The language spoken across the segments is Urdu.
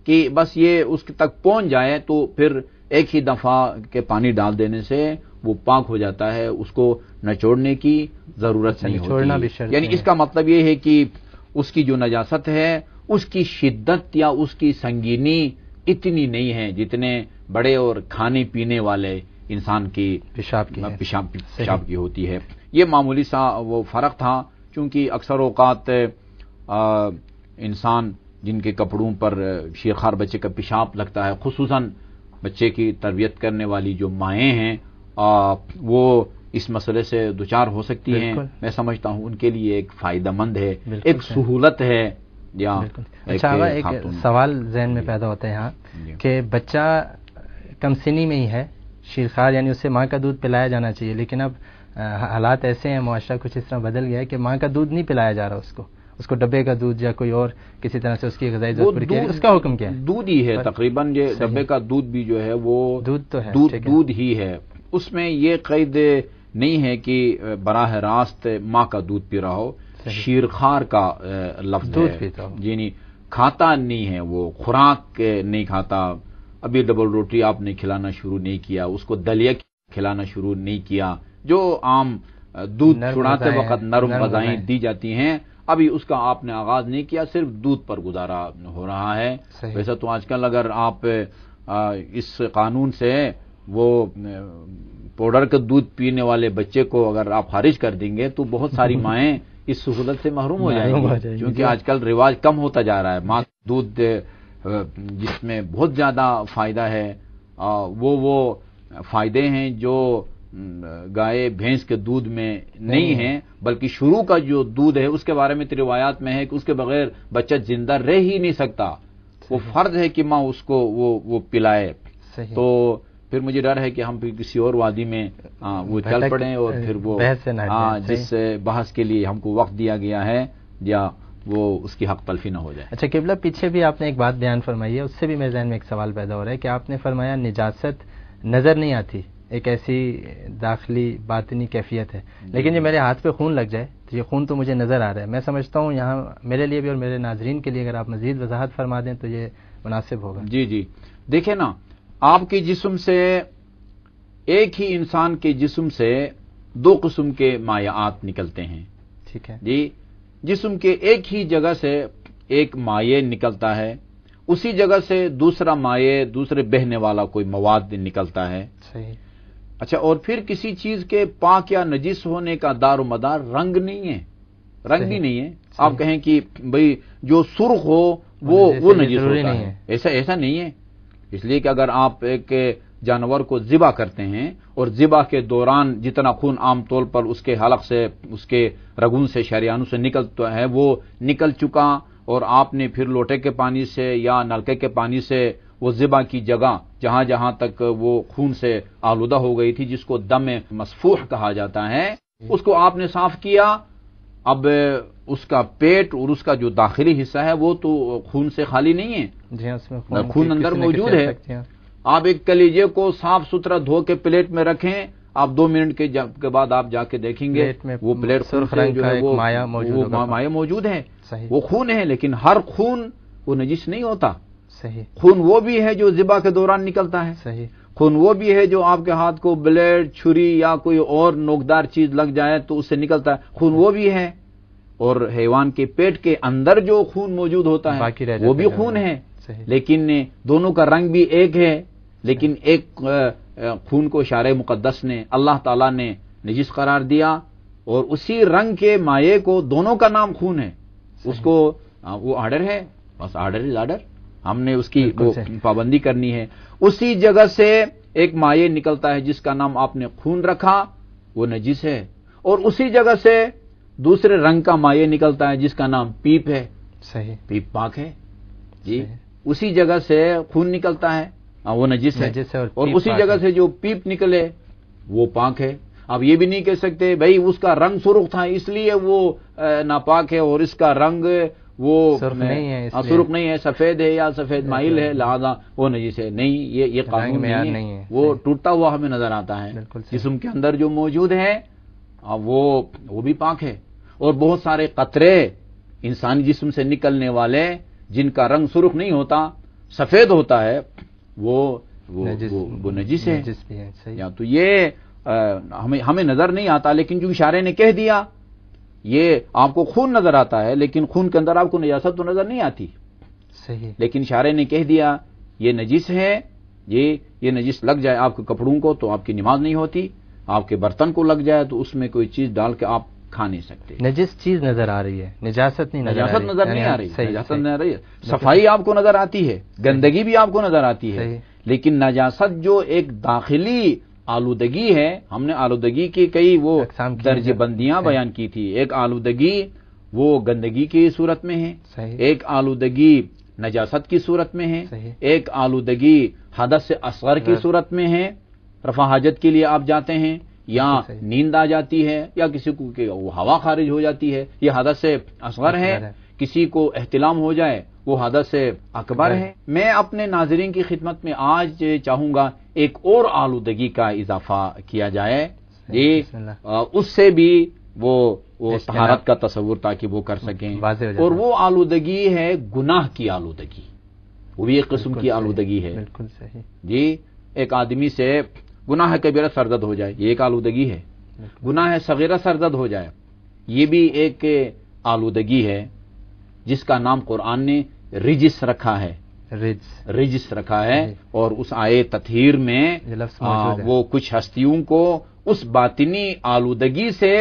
کہ بس یہ اس تک پہنچ جائے تو پھر ایک ہی دفعہ کے پانی ڈال دینے سے وہ پاک ہو جاتا ہے، اس کو نچوڑنے کی ضرورت نہیں ہوتی. یعنی اس کا مطلب یہ ہے کہ اس کی جو نجاست ہے اس کی شدت یا اس کی سنگینی اتنی نہیں ہے جتنے بڑے اور کھانے پینے والے انسان کی پیشاب کی ہوتی ہے. یہ معمولی سا وہ فرق تھا، چونکہ اکثر اوقات انسان جن کے کپڑوں پر شیرخوار بچے کا پیشاب لگتا ہے، خصوصاً بچے کی تربیت کرنے والی جو مائیں ہیں وہ اس مسئلے سے دوچار ہو سکتی ہیں. میں سمجھتا ہوں ان کے لیے ایک فائدہ مند ہے، ایک سہولت ہے. اچھا، ایک سوال ذہن میں پیدا ہوتا ہے یہاں کہ بچہ کم سنی میں ہی ہے شیرخوار، یعنی اسے ماں کا دودھ پلایا جانا چاہیے، لیکن اب حالات ایسے ہیں، معاشرہ کچھ اس طرح بدل گیا ہے کہ ماں کا دودھ نہیں پلایا جا رہا اس کو ڈبے کا دودھ یا کوئی اور کسی طرح سے اس کی غذائی ضرورت پوری کی. اس کا حکم کیا ہے؟ دودھ ہی ہے تقریباً. یہ ڈبے کا دودھ بھی جو ہے وہ دودھ ہی ہے. اس میں یہ قید نہیں ہے کہ براہ راست ماں کا دودھ پی رہا ہو. شیرخوار کا لفظ ہے، یعنی کھاتا نہیں ہے، وہ خوراک نہیں کھاتا. ابھی ڈبل روٹی آپ نے کھلانا شروع نہیں کیا، اس کو دلیا کھلانا شروع نہیں کیا، جو عام دودھ چھڑاتے وقت نرم غذائیں دی جاتی ہیں، ابھی اس کا آپ نے آغاز نہیں کیا، صرف دودھ پر گزارا ہو رہا ہے. ویسے تو آج کل اگر آپ اس قانون سے وہ پاؤڈر کا دودھ پینے والے بچے کو اگر آپ خارج کر دیں گے تو بہت ساری مائیں اس سہولت سے محروم ہو جائیں گی، کیونکہ آج کل رواج کم ہوتا جا رہا ہے. ماں دودھ جس میں بہت زیادہ فائدہ ہے، وہ فائدے ہیں جو گائے بھینس کے دودھ میں نہیں ہیں، بلکہ شروع کا جو دودھ ہے اس کے بارے میں روایات میں ہے کہ اس کے بغیر بچہ زندہ رہ ہی نہیں سکتا. وہ فرض ہے کہ ماں اس کو وہ پلائے. تو پھر مجھے ڈر ہے کہ ہم پھر کسی اور وادی میں وہ چل پڑیں اور پھر وہ جس بحث کے لیے ہم کو وقت دیا گیا ہے یا وہ اس کی حق تلفی نہ ہو جائے. اچھا قبلہ، پیچھے بھی آپ نے ایک بات بیان فرمائی ہے، اس سے بھی میرے ذہن میں ایک سوال پیدا ہو رہا ہے کہ آپ نے فرمایا نجاست نظر نہیں آتی، ایک ایسی داخلی باطنی کیفیت ہے، لیکن جب میرے ہاتھ پہ خون لگ جائے تو یہ خون تو مجھے نظر آ رہا ہے. میں سمجھتا ہوں یہاں میرے لیے بھی اور میرے ناظرین کے لیے اگر آپ مزید وضاحت فرما دیں تو یہ مناسب ہوگا. جی دیکھیں نا، آپ کے جسم سے، ایک ہی انسان کے جسم سے دو قسم کے مائعات نکلتے ہیں. ٹھیک ہے جی، جسم کے ایک ہی جگہ سے ایک مائع نکلتا ہے، اسی جگہ سے دوسرا مائع، دوسرے بہنے والا کوئی مواد نکلتا ہے. صحیح. اچھا، اور پھر کسی چیز کے پاک یا نجس ہونے کا دار و مدار رنگ نہیں ہے، رنگ بھی نہیں ہے. آپ کہیں کہ بھئی جو سرخ ہو وہ نجس ہوتا ہے، ایسا نہیں ہے. اس لیے کہ اگر آپ ایک جانور کو ذبح کرتے ہیں اور ذبح کے دوران جتنا خون عام طور پر اس کے حلق سے، اس کے رگوں سے، شریانوں سے نکلتا ہے وہ نکل چکا، اور آپ نے پھر لوٹے کے پانی سے یا نلکے کے پانی سے وہ ذبح کی جگہ جہاں تک وہ خون سے آلودہ ہو گئی تھی، جس کو دم مسفوح کہا جاتا ہے، اس کو آپ نے صاف کیا. اب اس کا پیٹ اور اس کا جو داخلی حصہ ہے وہ تو خون سے خالی نہیں ہے، جی اس میں خون اندر موجود ہے. آپ ایک کلیجے کو صاف ستھرا دھو کے پلیٹ میں رکھیں، آپ 2 منٹ کے بعد آپ جا کے دیکھیں گے وہ پلیٹ سرخ رنگ کا ایک مائع موجود ہے. وہ خون ہے، لیکن ہر خون وہ نجس نہیں ہوتا. صحیح. خون وہ بھی ہے جو ذبح کے دوران نکلتا ہے. صحیح. خون وہ بھی ہے جو آپ کے ہاتھ کو بلیڈ، چھری یا کوئی اور نوکدار چیز لگ جائے تو اس سے نکلتا ہے، خون وہ بھی ہے. اور حیوان کے پیٹ کے اندر جو خون موجود ہوتا ہے وہ بھی خون ہے. لیکن دونوں کا رنگ بھی ایک ہے، لیکن ایک خون کو شارع مقدس نے، اللہ تعالیٰ نے نجس قرار دیا، اور اسی رنگ کے مائع کو دونوں کا نام خون ہے. اس کو وہ آرڈر ہے، بس آرڈر از آرڈر، ہم نے اس کی پابندی کرنی ہے. اسی جگہ سے ایک مائع نکلتا ہے جس کا نام آپ نے خون رکھا، وہ نجس ہے. اور اسی جگہ سے دوسرے رنگ کا مائع نکلتا ہے جس کا نام پیپ ہے. صحیح. پیپ پاک ہے. جی، اسی جگہ سے خون نکلتا ہے، وہ نجس ہے. اور اسی جگہ سے جو پیپ نکلے وہ پاک ہے. آپ یہ بھی نہیں کہہ سکتے بھائی اس کا رنگ سرخ تھا اس لیے وہ ناپاک ہے، اور اس کا رنگ وہ سرخ نہیں ہے، سفید ہے یا سفید مائل ہے لہذا وہ نجس ہے. نہیں، یہ قانون نہیں ہے. وہ ٹوٹتا ہوا ہمیں نظر آتا ہے. جسم کے اندر جو موجود ہے وہ بھی پاک ہے. اور بہت سارے قطرے انسانی جسم سے نکلنے والے جن کا رنگ سرخ نہیں ہوتا، سفید ہوتا ہے وہ نجس ہے. یا تو یہ ہمیں نظر نہیں آتا، لیکن جو اشارے نے کہہ دیا، یہ آپ کو خون نظر آتا ہے لیکن خون کے اندر آپ کو نجاست تو نظر نہیں آتی. صحیح. لیکن اشارے نے کہہ دیا یہ نجس ہے، یہ نجس لگ جائے آپ کے کپڑوں کو تو آپ کی نماز نہیں ہوتی، آپ کے برتن کو لگ جائے تو اس میں کوئی چیز ڈال کے آپ کھا نہیں سکتے. نجس چیز نظر آ رہی ہے، نجاست نہیں نظر نہیں آ رہی. نجاست نظر آ رہی ہے، صفائی آپ کو نظر آتی ہے، گندگی بھی آپ کو نظر آتی ہے، لیکن نجاست جو ایک داخلی آلودگی ہے، ہم نے آلودگی کی کئی وہ درجہ بندیاں بیان کی تھی. ایک آلودگی وہ گندگی کی صورت میں ہے، ایک آلودگی نجاست کی صورت میں ہے، ایک آلودگی حدث اصغر کی صورت میں ہے، رفع حاجت کے لیے آپ جاتے ہیں یا نیند آ جاتی ہے یا کسی کو وہ ہوا خارج ہو جاتی ہے، یہ حدث اصغر ہے. کسی کو احتلام ہو جائے وہ حدث اکبر ہے. میں اپنے ناظرین کی خدمت میں آج چاہوں گا ایک اور آلودگی کا اضافہ کیا جائے، اس سے بھی وہ طہارت کا تصور تاکہ وہ کر سکیں. اور وہ آلودگی ہے گناہ کی آلودگی، وہ بھی ایک قسم کی آلودگی ہے. بالکل صحیح. جی، ایک آدمی سے گناہ کبیرہ سرزد ہو جائے، یہ ایک آلودگی ہے. گناہ صغیرہ سرزد ہو جائے، یہ بھی ایک آلودگی ہے جس کا نام قرآن نے رجس رکھا ہے. رجس رکھا ہے. اور اس آئے تطہیر میں وہ کچھ ہستیوں کو اس باطنی آلودگی سے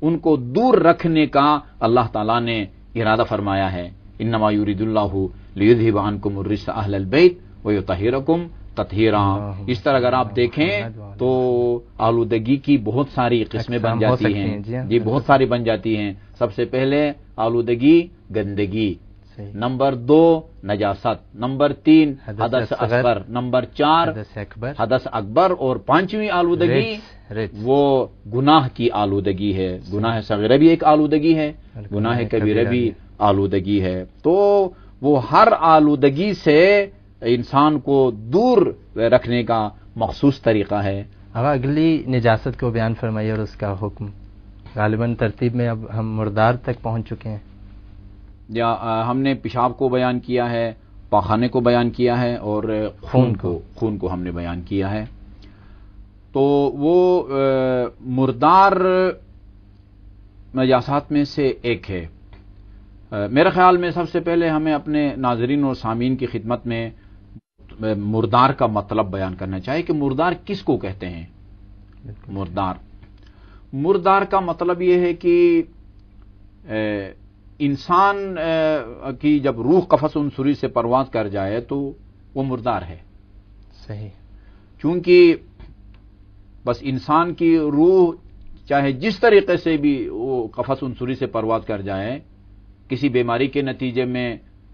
ان کو دور رکھنے کا اللہ تعالیٰ نے ارادہ فرمایا ہے. انما یرید اللہ لیذھب عنکم الرجس اہل البیت ویطہرکم تطہیرا. اس طرح اگر آپ دیکھیں تو آلودگی کی بہت ساری قسمیں بن جاتی ہیں. جی، بہت ساری بن جاتی ہیں. سب سے پہلے آلودگی گندگی، نمبر 2 نجاست، نمبر 3 حدث اصغر، نمبر 4 حدث اکبر، اور 5ویں آلودگی وہ گناہ کی آلودگی ہے. گناہ صغیرہ بھی ایک آلودگی ہے، گناہ کبیرہ بھی آلودگی ہے. تو وہ ہر آلودگی سے انسان کو دور رکھنے کا مخصوص طریقہ ہے. اب اگلی نجاست کو بیان فرمائیے اور اس کا حکم. غالباً ترتیب میں اب ہم مردار تک پہنچ چکے ہیں. یا ہم نے پیشاب کو بیان کیا ہے، پاخانے کو بیان کیا ہے، اور خون کو ہم نے بیان کیا ہے. تو وہ مردار نجاسات میں سے ایک ہے. میرے خیال میں سب سے پہلے ہمیں اپنے ناظرین اور سامعین کی خدمت میں مردار کا مطلب بیان کرنا چاہیے کہ مردار کس کو کہتے ہیں. مردار کا مطلب یہ ہے کہ انسان کی جب روح قفس عنصری سے پرواز کر جائے تو وہ مردار ہے. صحیح. چونکہ بس انسان کی روح چاہے جس طریقے سے بھی وہ قفس عنصری سے پرواز کر جائے، کسی بیماری کے نتیجے میں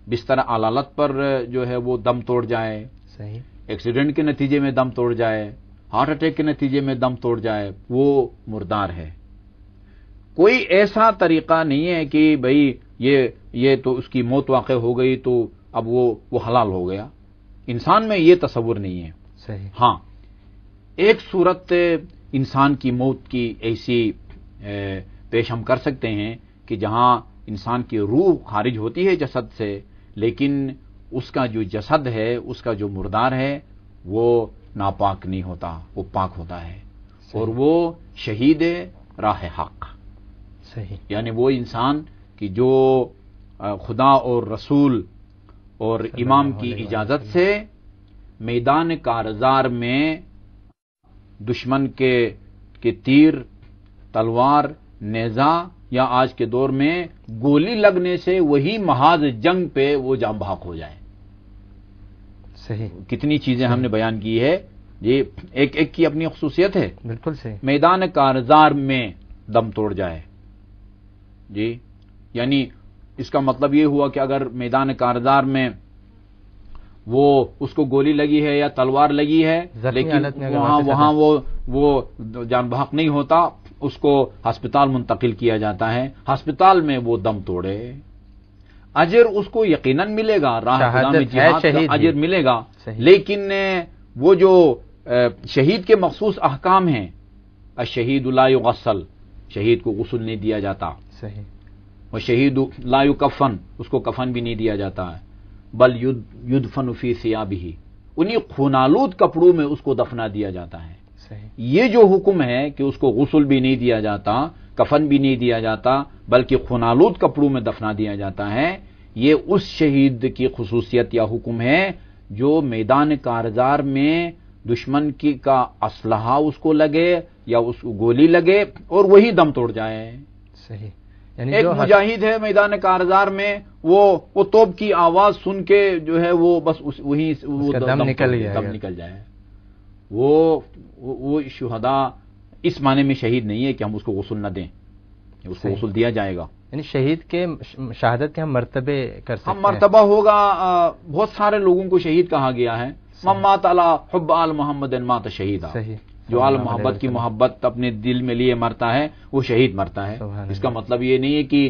بستر علالت پر جو ہے وہ دم توڑ جائے، صحیح، ایکسیڈنٹ کے نتیجے میں دم توڑ جائے، ہارٹ اٹیک کے نتیجے میں دم توڑ جائے، وہ مردار ہے. کوئی ایسا طریقہ نہیں ہے کہ بھئی یہ تو اس کی موت واقع ہو گئی تو اب وہ حلال ہو گیا. انسان میں یہ تصور نہیں ہے. صحیح. ہاں، ایک صورت انسان کی موت کی ایسی پیش ہم کر سکتے ہیں کہ جہاں انسان کی روح خارج ہوتی ہے جسد سے، لیکن اس کا جو جسد ہے، اس کا جو مردار ہے، وہ ناپاک نہیں ہوتا، وہ پاک ہوتا ہے. اور وہ شہید راہ حق. صحیح. یعنی وہ انسان کی جو خدا اور رسول اور امام کی اجازت سے میدان کارزار میں دشمن کے تیر، تلوار، نیزہ یا آج کے دور میں گولی لگنے سے وہی محاذ جنگ پہ وہ جاں بحق ہو جائے. صحیح. کتنی چیزیں ہم نے بیان کی ہے. یہ ایک کی اپنی خصوصیت ہے. بالکل صحیح. میدان کارزار میں دم توڑ جائے. جی، یعنی اس کا مطلب یہ ہوا کہ اگر میدان کارزار میں وہ اس کو گولی لگی ہے یا تلوار لگی ہے لیکن وہاں وہ جان بحق نہیں ہوتا، اس کو ہسپتال منتقل کیا جاتا ہے. ہسپتال میں وہ دم توڑے، اجر اس کو یقیناً ملے گا، راہ خدا میں جہاد کا اجر ملے گا. لیکن وہ جو شہید کے مخصوص احکام ہیں، الشہید لا یغسل، شہید کو غسل نہیں دیا جاتا. صحیح. وہ شہید لا یکفن، اس کو کفن بھی نہیں دیا جاتا ہے. بل یدفن فی ثیابہ، انہی خونالود کپڑوں میں اس کو دفنا دیا جاتا ہے۔ یہ جو حکم ہے کہ اس کو غسل بھی نہیں دیا جاتا، کفن بھی نہیں دیا جاتا، بلکہ خونالود کپڑوں میں دفنا دیا جاتا ہے، یہ اس شہید کی خصوصیت یا حکم ہے جو میدان کارزار میں دشمن کا اسلحہ اس کو لگے یا اس کو گولی لگے اور وہی دم توڑ جائے۔ صحیح، یعنی ایک مجاہد ہے میدان کارزار میں، وہ توپ کی آواز سن کے جو ہے وہ بس وہی دم نکل جائے۔ وہ شہداء اس معنی میں شہید نہیں ہے کہ ہم اس کو غسل نہ دیں، اس کو غسل دیا جائے گا۔ یعنی شہید کے شہادت کے ہم مرتبے کر سکتے ہیں، ہم مرتبہ ہوگا۔ بہت سارے لوگوں کو شہید کہا گیا ہے، من مات علی حب آل محمد مات شہیدا، جو آل محبت کی محبت اپنے دل میں لیے مرتا ہے وہ شہید مرتا ہے۔ اس کا مطلب یہ نہیں ہے کہ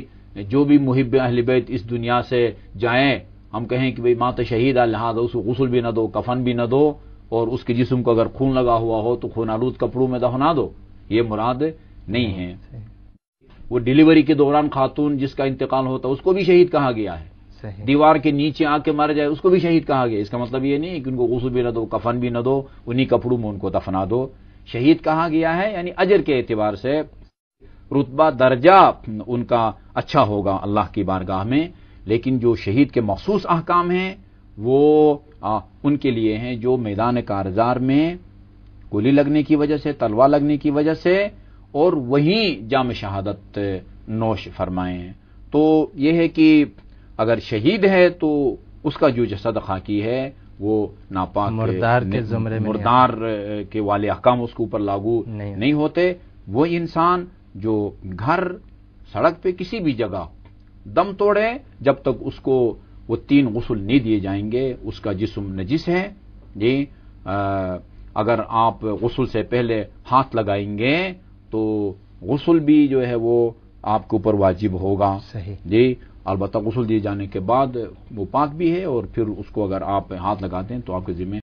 جو بھی محب اہل بیت اس دنیا سے جائیں ہم کہیں کہ بھئی مات شہیدہ، لہذا اس کو غسل بھی نہ دو، کفن بھی نہ دو، اور اس کے جسم کو اگر خون لگا ہوا ہو تو خون آلود کپڑوں میں دفنا دو، یہ مراد نہیں ہے۔ وہ ڈیلیوری کے دوران خاتون جس کا انتقال ہوتا اس کو بھی شہید کہا گیا ہے، دیوار کے نیچے آ کے مر جائے اس کو بھی شہید کہا گیا۔ اس کا مطلب یہ نہیں ہے کہ ان کو غسل بھی نہ دو، کفن بھی نہ دو، انہی کپڑوں میں ان کو دفنا دو۔ شہید کہا گیا ہے یعنی اجر کے اعتبار سے رتبہ درجہ ان کا اچھا ہوگا اللہ کی بارگاہ میں، لیکن جو شہید کے مخصوص احکام ہیں وہ ان کے لیے ہیں جو میدان کارزار میں گولی لگنے کی وجہ سے، تلوار لگنے کی وجہ سے اور وہیں جام شہادت نوش فرمائے ہیں۔ تو یہ ہے کہ اگر شہید ہے تو اس کا جو جسد خاکی ہے وہ ناپاک، مردار کے زمرے میں، مردار کے والے احکام اس کے اوپر لاگو نہیں ہوتے۔ وہ انسان جو گھر، سڑک پہ، کسی بھی جگہ دم توڑے، جب تک اس کو وہ 3 غسل نہیں دیے جائیں گے اس کا جسم نجس ہے۔ جی اگر آپ غسل سے پہلے ہاتھ لگائیں گے تو غسل بھی جو ہے وہ آپ کے اوپر واجب ہوگا۔ جی البتہ غسل دیے جانے کے بعد وہ پاک بھی ہے، اور پھر اس کو اگر آپ ہاتھ لگاتے ہیں تو آپ کے ذمہ